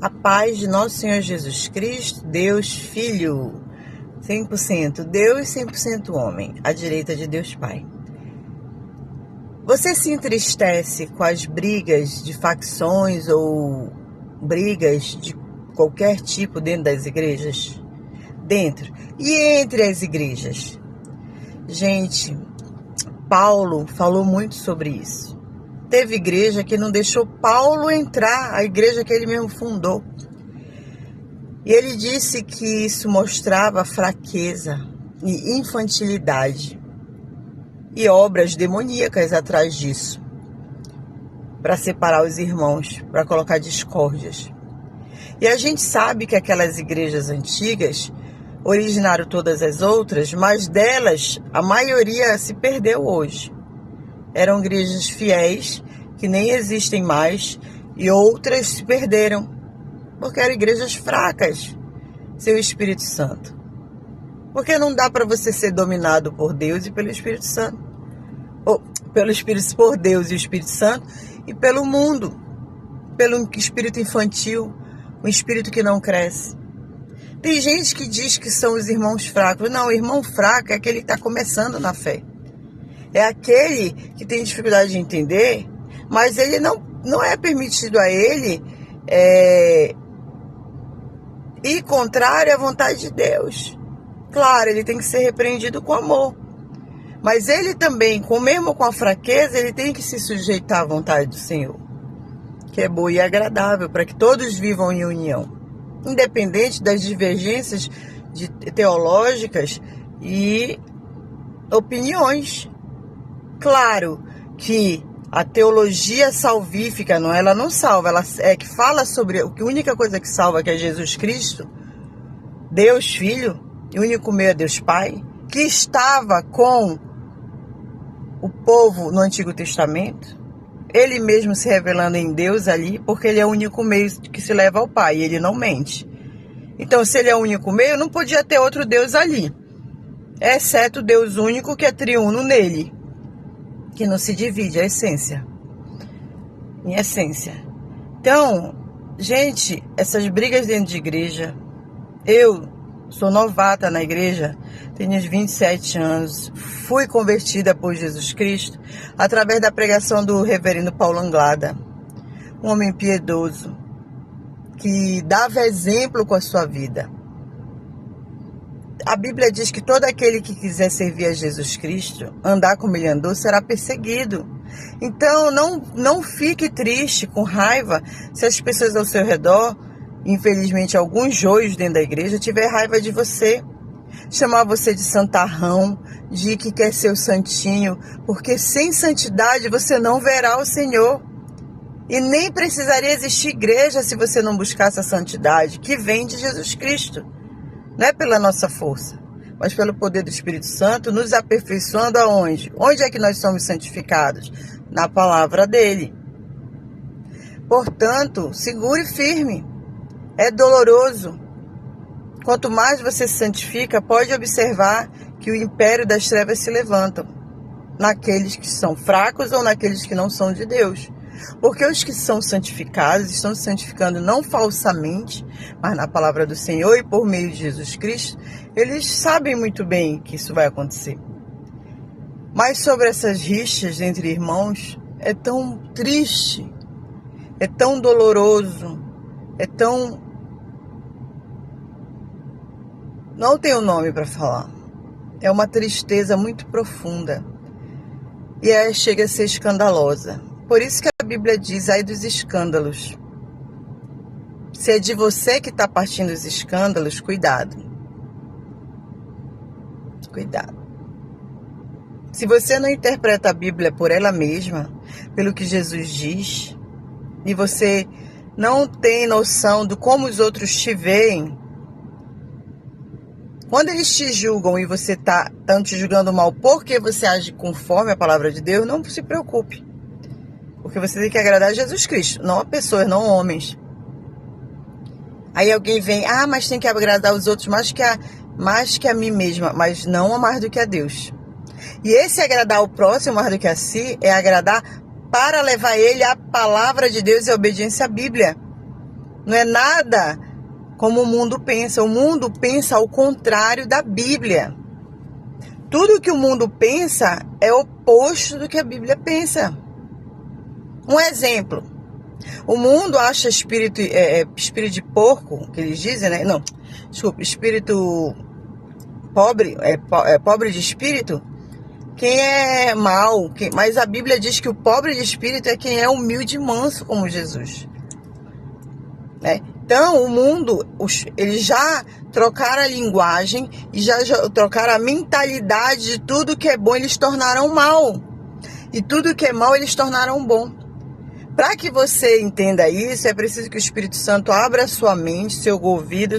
A paz de nosso Senhor Jesus Cristo, Deus Filho, 100% Deus, 100% homem, à direita de Deus Pai. Você se entristece com as brigas de facções ou brigas de qualquer tipo dentro das igrejas? Dentro e entre as igrejas? Gente, Paulo falou muito sobre isso. Teve igreja que não deixou Paulo entrar, a igreja que ele mesmo fundou. E ele disse que isso mostrava fraqueza e infantilidade e obras demoníacas atrás disso, para separar os irmãos, para colocar discórdias. E a gente sabe que aquelas igrejas antigas originaram todas as outras, mas delas a maioria se perdeu hoje. Eram igrejas fiéis, que nem existem mais, e outras se perderam, porque eram igrejas fracas, sem o Espírito Santo. Porque não dá para você ser dominado por Deus e pelo Espírito Santo. Ou por Deus e o Espírito Santo, e pelo mundo, pelo espírito infantil, um espírito que não cresce. Tem gente que diz que são os irmãos fracos. Não, o irmão fraco é aquele que está começando na fé. É aquele que tem dificuldade de entender, mas ele não é permitido a ele ir contrário à vontade de Deus. Claro, ele tem que ser repreendido com amor. Mas ele também, mesmo com a fraqueza, ele tem que se sujeitar à vontade do Senhor, que é boa e agradável, para que todos vivam em união, independente das divergências teológicas e opiniões. Claro que a teologia salvífica, ela não salva, ela é que fala sobre a única coisa que salva, que é Jesus Cristo, Deus Filho, e o único meio é Deus Pai, que estava com o povo no Antigo Testamento, ele mesmo se revelando em Deus ali, porque ele é o único meio que se leva ao Pai, ele não mente. Então, se ele é o único meio, não podia ter outro Deus ali, exceto o Deus único, que é triuno nele, que não se divide, a essência, em essência. Então, gente, essas brigas dentro de igreja, eu sou novata na igreja, tenho uns 27 anos, fui convertida por Jesus Cristo através da pregação do reverendo Paulo Anglada, um homem piedoso, que dava exemplo com a sua vida. A Bíblia diz que todo aquele que quiser servir a Jesus Cristo, andar como ele andou, será perseguido. Então, não fique triste, com raiva, se as pessoas ao seu redor, infelizmente alguns joios dentro da igreja, tiver raiva de você, chamar você de santarrão, de que quer ser o santinho, porque sem santidade você não verá o Senhor. E nem precisaria existir igreja se você não buscasse a santidade, que vem de Jesus Cristo. Não é pela nossa força, mas pelo poder do Espírito Santo, nos aperfeiçoando aonde? Onde é que nós somos santificados? Na palavra dele. Portanto, segure firme. É doloroso. Quanto mais você se santifica, pode observar que o império das trevas se levanta naqueles que são fracos ou naqueles que não são de Deus. Porque os que são santificados estão se santificando não falsamente, mas na palavra do Senhor e por meio de Jesus Cristo, eles sabem muito bem que isso vai acontecer. Mas sobre essas rixas entre irmãos, é tão triste, é tão doloroso, é tão... Não tenho nome para falar. É uma tristeza muito profunda. E chega a ser escandalosa. Por isso que a Bíblia diz, ai dos escândalos. Se é de você que está partindo os escândalos, cuidado. Cuidado. Se você não interpreta a Bíblia por ela mesma, pelo que Jesus diz, e você não tem noção de como os outros te veem, quando eles te julgam e você estão te julgando mal porque você age conforme a palavra de Deus, não se preocupe. Porque você tem que agradar a Jesus Cristo, não a pessoas, não homens. Aí alguém vem, mas tem que agradar os outros mais que a mim mesma, mas não mais do que a Deus. E esse agradar o próximo mais do que a si é agradar para levar ele à palavra de Deus e à obediência à Bíblia. Não é nada como o mundo pensa. O mundo pensa ao contrário da Bíblia. Tudo que o mundo pensa é oposto do que a Bíblia pensa. Um exemplo. O mundo acha espírito de porco, que eles dizem, né? Não, desculpa, espírito pobre, pobre de espírito, quem é mau. Mas a Bíblia diz que o pobre de espírito é quem é humilde e manso como Jesus. Né? Então, o mundo, eles já trocaram a linguagem e já trocaram a mentalidade de tudo que é bom, eles tornaram mal. E tudo que é mal, eles tornaram bom. Para que você entenda isso, é preciso que o Espírito Santo abra sua mente, seu ouvido,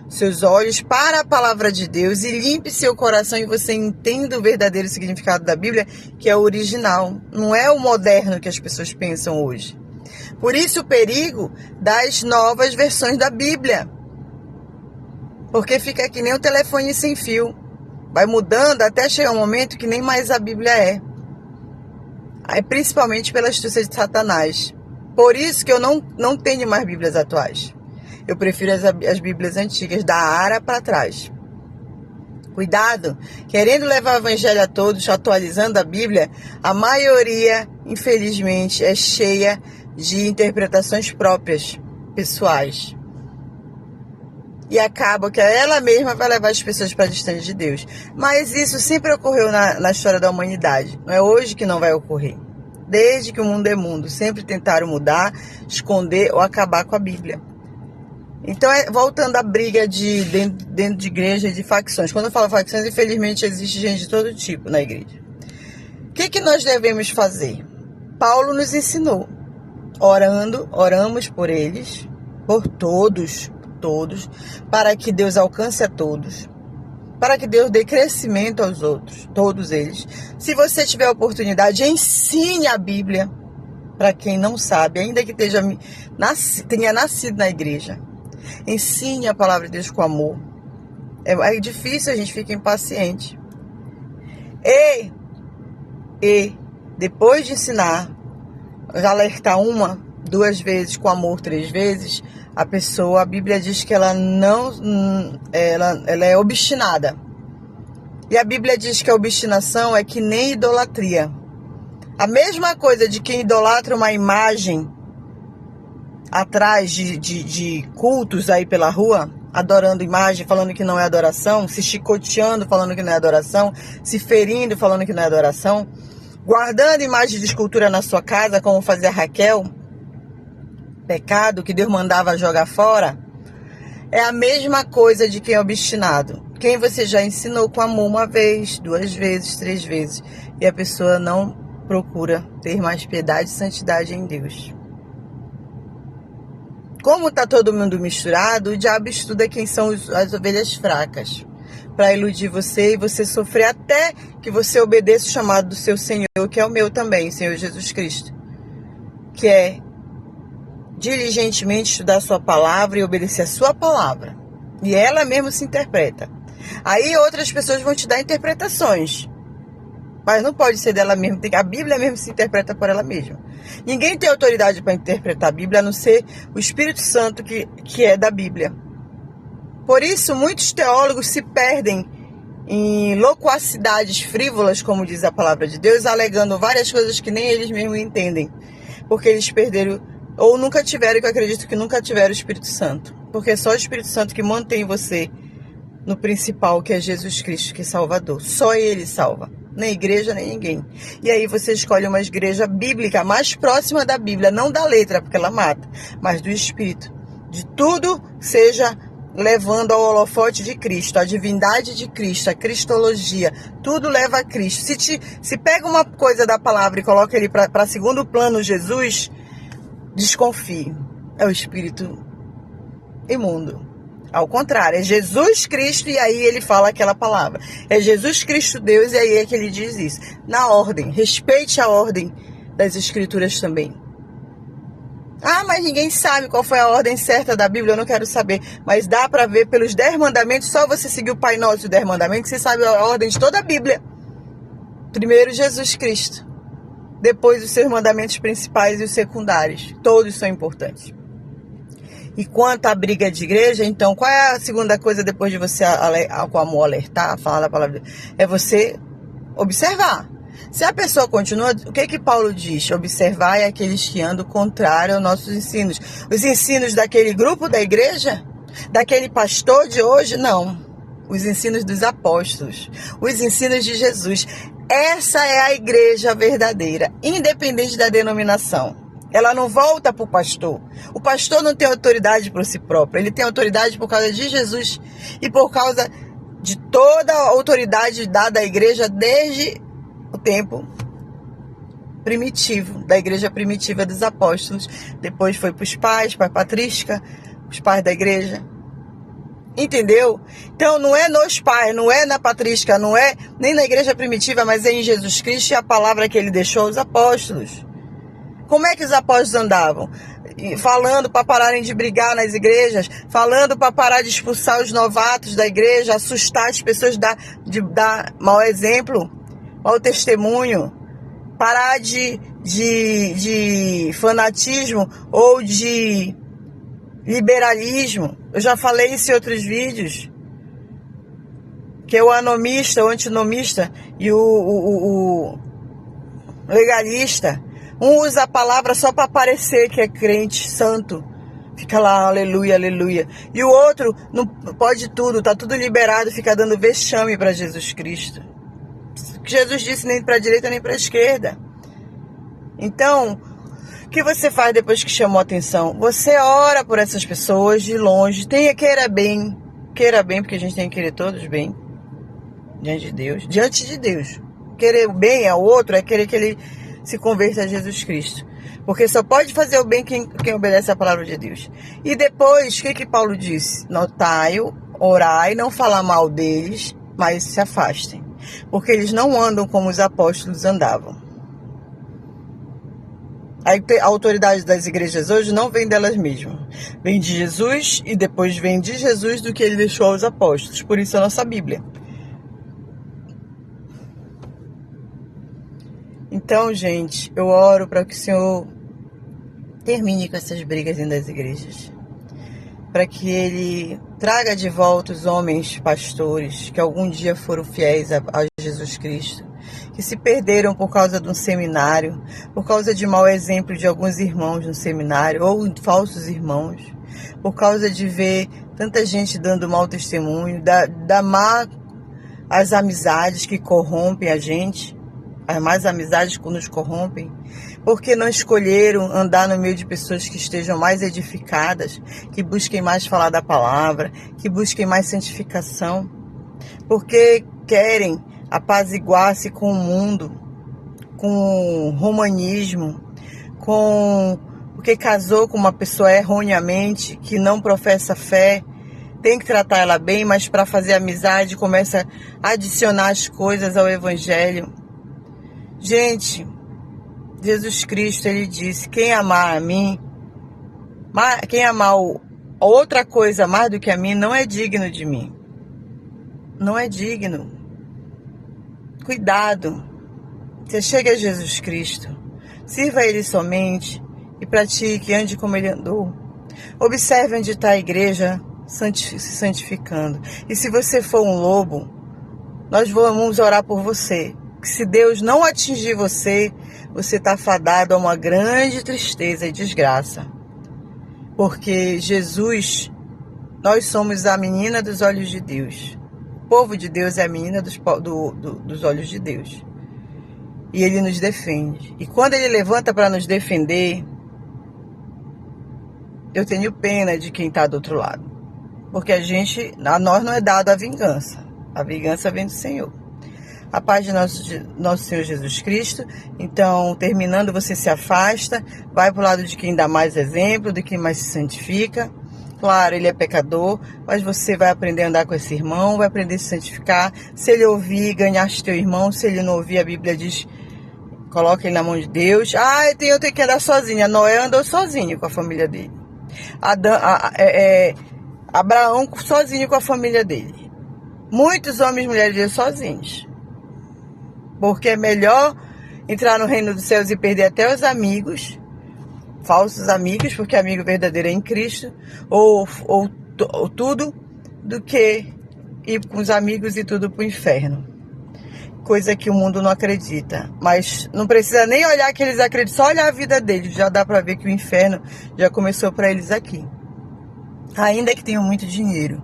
seus olhos para a palavra de Deus e limpe seu coração e você entenda o verdadeiro significado da Bíblia, que é o original. Não é o moderno que as pessoas pensam hoje. Por isso o perigo das novas versões da Bíblia. Porque fica que nem o telefone sem fio. Vai mudando até chegar um momento que nem mais a Bíblia é. Aí, principalmente pela astúcia de Satanás. Por isso que eu não tenho mais Bíblias atuais. Eu prefiro as Bíblias antigas, da Ara para trás. Cuidado, querendo levar o Evangelho a todos, atualizando a Bíblia, a maioria, infelizmente, é cheia de interpretações próprias, pessoais. E acaba que ela mesma vai levar as pessoas para distante de Deus. Mas isso sempre ocorreu na história da humanidade. Não é hoje que não vai ocorrer. Desde que o mundo é mundo, sempre tentaram mudar, esconder ou acabar com a Bíblia. Então, voltando à briga dentro de igreja e de facções. Quando eu falo facções, infelizmente existe gente de todo tipo na igreja. O que nós devemos fazer? Paulo nos ensinou. Oramos por eles, por todos, para que Deus alcance a todos, para que Deus dê crescimento aos outros, todos eles. Se você tiver a oportunidade, ensine a Bíblia para quem não sabe, ainda que tenha nascido na igreja. Ensine a palavra de Deus com amor. É difícil, a gente fica impaciente. E depois de ensinar, alertar 1, 2 vezes com amor, 3 vezes, a Bíblia diz que ela é obstinada. E a Bíblia diz que a obstinação é que nem idolatria. A mesma coisa de quem idolatra uma imagem atrás de cultos aí pela rua, adorando imagem, falando que não é adoração, se chicoteando, falando que não é adoração, se ferindo, falando que não é adoração, guardando imagem de escultura na sua casa, como fazia Raquel, pecado que Deus mandava jogar fora, é a mesma coisa de quem é obstinado. Quem você já ensinou com amor 1 vez, 2 vezes, 3 vezes, e a pessoa não procura ter mais piedade e santidade em Deus. Como está todo mundo misturado, o diabo estuda quem são as ovelhas fracas, para iludir você e você sofrer até que você obedeça o chamado do seu Senhor, que é o meu também, Senhor Jesus Cristo, que é diligentemente estudar a sua palavra e obedecer a sua palavra. E ela mesma se interpreta. Aí outras pessoas vão te dar interpretações, mas não pode ser dela mesma. A Bíblia mesmo se interpreta por ela mesma. Ninguém tem autoridade para interpretar a Bíblia, a não ser o Espírito Santo que é da Bíblia. Por isso, muitos teólogos se perdem em loquacidades frívolas, como diz a palavra de Deus, alegando várias coisas que nem eles mesmos entendem. Porque eles perderam, ou nunca tiveram, que eu acredito que nunca tiveram o Espírito Santo. Porque é só o Espírito Santo que mantém você no principal, que é Jesus Cristo, que é Salvador. Só Ele salva. Nem igreja, nem ninguém. E aí você escolhe uma igreja bíblica mais próxima da Bíblia, não da letra, porque ela mata, mas do Espírito. De tudo seja levando ao holofote de Cristo, a divindade de Cristo, a cristologia, tudo leva a Cristo. Se pega uma coisa da palavra e coloca ele para segundo plano Jesus, desconfie. É o espírito imundo. Ao contrário, é Jesus Cristo e aí ele fala aquela palavra. É Jesus Cristo Deus e aí é que ele diz isso. Na ordem, respeite a ordem das Escrituras também. Ah, mas ninguém sabe qual foi a ordem certa da Bíblia, eu não quero saber. Mas dá para ver pelos 10 mandamentos, só você seguir o Pai Nosso e os 10 mandamentos, você sabe a ordem de toda a Bíblia. Primeiro Jesus Cristo. Depois os seus mandamentos principais e os secundários. Todos são importantes. E quanto à briga de igreja, então, qual é a segunda coisa depois de você, com amor, alertar, falar da palavra? É você observar. Se a pessoa continua, o que Paulo diz? Observar é aqueles que andam contrário aos nossos ensinos. Os ensinos daquele grupo da igreja? Daquele pastor de hoje? Não. Os ensinos dos apóstolos. Os ensinos de Jesus. Essa é a igreja verdadeira, independente da denominação. Ela não volta para o pastor. O pastor não tem autoridade por si próprio. Ele tem autoridade por causa de Jesus e por causa de toda a autoridade dada à igreja desde o tempo primitivo, da igreja primitiva dos apóstolos. Depois foi para os pais, para a patrística, os pais da igreja. Entendeu? Então não é nos pais, não é na patrística, não é nem na igreja primitiva, mas é em Jesus Cristo e a palavra que ele deixou aos apóstolos. Como é que os apóstolos andavam? Falando para pararem de brigar nas igrejas, falando para parar de expulsar os novatos da igreja, assustar as pessoas, de dar mau exemplo, mau testemunho, parar de fanatismo ou de liberalismo. Eu já falei isso em outros vídeos, que é o anomista, o antinomista e o legalista. Um usa a palavra só para parecer que é crente, santo. Fica lá, aleluia, aleluia. E o outro não pode tudo, tá tudo liberado, fica dando vexame para Jesus Cristo. Jesus disse nem para a direita nem para a esquerda. Então, o que você faz depois que chamou a atenção? Você ora por essas pessoas de longe, queira bem, porque a gente tem que querer todos bem, diante de Deus. Querer bem ao outro é querer que ele se converta a Jesus Cristo. Porque só pode fazer o bem quem obedece a palavra de Deus. E depois, o que Paulo disse? Notai-o, orai, não falar mal deles, mas se afastem. Porque eles não andam como os apóstolos andavam. A autoridade das igrejas hoje não vem delas mesmas. Vem de Jesus e depois vem de Jesus do que ele deixou aos apóstolos. Por isso a nossa Bíblia. Então, gente, eu oro para que o Senhor termine com essas brigas dentro das igrejas. Para que Ele traga de volta os homens pastores que algum dia foram fiéis a Jesus Cristo, que se perderam por causa de um seminário, por causa de mau exemplo de alguns irmãos no seminário, ou falsos irmãos, por causa de ver tanta gente dando mau testemunho, as amizades que corrompem a gente. As mais amizades que nos corrompem, porque não escolheram andar no meio de pessoas que estejam mais edificadas, que busquem mais falar da palavra, que busquem mais santificação, porque querem apaziguar-se com o mundo, com o romanismo, porque casou com uma pessoa erroneamente, que não professa fé, tem que tratar ela bem, mas para fazer amizade começa a adicionar as coisas ao evangelho. Gente, Jesus Cristo, ele disse, quem amar a mim, quem amar outra coisa mais do que a mim, não é digno de mim. Não é digno. Cuidado. Você chega a Jesus Cristo, sirva a Ele somente e pratique, ande como Ele andou. Observe onde está a igreja se santificando. E se você for um lobo, nós vamos orar por você. Que se Deus não atingir você, você está fadado a uma grande tristeza e desgraça. Porque Jesus, nós somos a menina dos olhos de Deus. O povo de Deus é a menina dos olhos de Deus. E Ele nos defende. E quando Ele levanta para nos defender, eu tenho pena de quem está do outro lado. Porque a nós não é dada a vingança. A vingança vem do Senhor. A paz de nosso Senhor Jesus Cristo. Então, terminando, você se afasta, vai para o lado de quem dá mais exemplo, de quem mais se santifica. Claro, ele é pecador, mas você vai aprender a andar com esse irmão, vai aprender a se santificar. Se ele ouvir, ganhaste teu irmão. Se ele não ouvir, a Bíblia diz, coloca ele na mão de Deus. Eu tenho que andar sozinha. Noé andou sozinho com a família dele. Abraão sozinho com a família dele. Muitos homens e mulheres de Deus sozinhos. Porque é melhor entrar no reino dos céus e perder até os amigos, falsos amigos, porque amigo verdadeiro é em Cristo, ou tudo, do que ir com os amigos e tudo pro inferno. Coisa que o mundo não acredita. Mas não precisa nem olhar que eles acreditam, só olhar a vida deles, já dá pra ver que o inferno já começou pra eles aqui. Ainda que tenham muito dinheiro,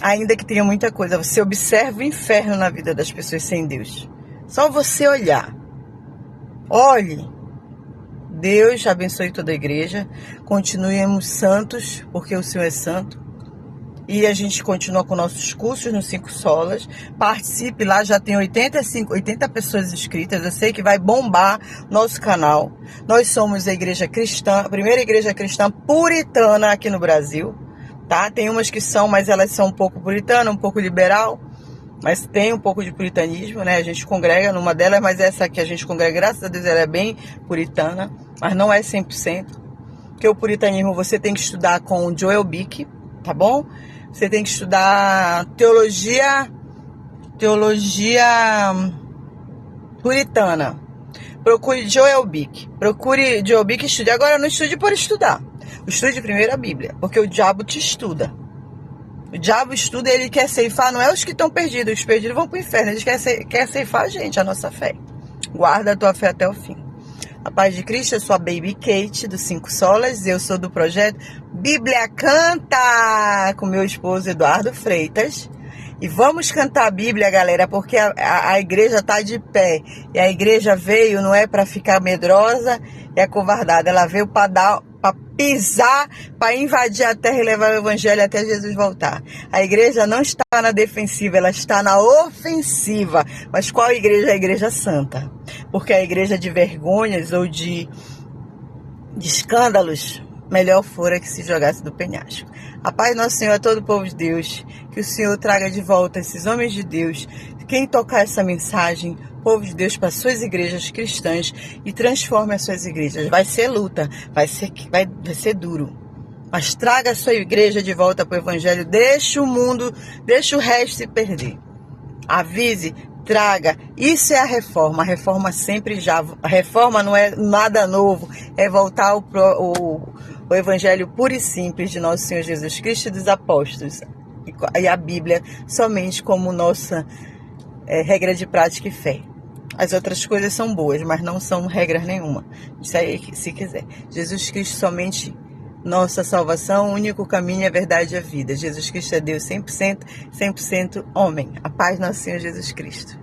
ainda que tenha muita coisa, você observa o inferno na vida das pessoas sem Deus. Só você olhar. Olhe. Deus abençoe toda a igreja. Continuemos santos, porque o Senhor é santo. E a gente continua com nossos cursos nos 5 solas. Participe lá, já tem 80 pessoas inscritas. Eu sei que vai bombar nosso canal. Nós somos a igreja cristã, a primeira igreja cristã puritana aqui no Brasil. Tá? Tem umas que são, mas elas são um pouco puritana, um pouco liberal. Mas tem um pouco de puritanismo, né? A gente congrega numa delas, mas essa que a gente congrega, graças a Deus, ela é bem puritana. Mas não é 100%. Porque o puritanismo você tem que estudar com o Joel Bick, tá bom? Você tem que estudar teologia puritana. Procure Joel Bick. Procure Joel Bick e estude. Agora não estude por estudar. Estude primeiro a Bíblia, porque o diabo te estuda. O diabo estuda e ele quer ceifar, não é os que estão perdidos. Os perdidos vão para o inferno. Ele quer ceifar a gente, a nossa fé. Guarda a tua fé até o fim. A paz de Cristo, eu sou a Baby Kate, do 5 Solas. Eu sou do projeto Bíblia Canta, com meu esposo Eduardo Freitas. E vamos cantar a Bíblia, galera, porque a igreja está de pé. E a igreja veio, não é para ficar medrosa e acovardada. Ela veio para pisar, para invadir a terra e levar o evangelho até Jesus voltar. A igreja não está na defensiva, ela está na ofensiva. Mas qual igreja? A igreja santa. Porque a igreja de vergonhas ou de escândalos, melhor fora que se jogasse do penhasco. A paz do nosso Senhor a todo o povo de Deus. Que o Senhor traga de volta esses homens de Deus. Quem tocar essa mensagem, povo de Deus, para suas igrejas cristãs e transforme as suas igrejas. Vai ser luta, vai ser duro. Mas traga a sua igreja de volta para o evangelho. Deixa o mundo, deixa o resto se perder. Avise, traga. Isso é a reforma. A reforma sempre já. A reforma não é nada novo. É voltar o evangelho puro e simples de nosso Senhor Jesus Cristo e dos apóstolos. E a Bíblia somente como nossa regra de prática e fé. As outras coisas são boas, mas não são regras nenhuma. Isso aí, se quiser. Jesus Cristo somente nossa salvação, o único caminho, a verdade e a vida. Jesus Cristo é Deus 100%, 100% homem. A paz do nosso Senhor Jesus Cristo.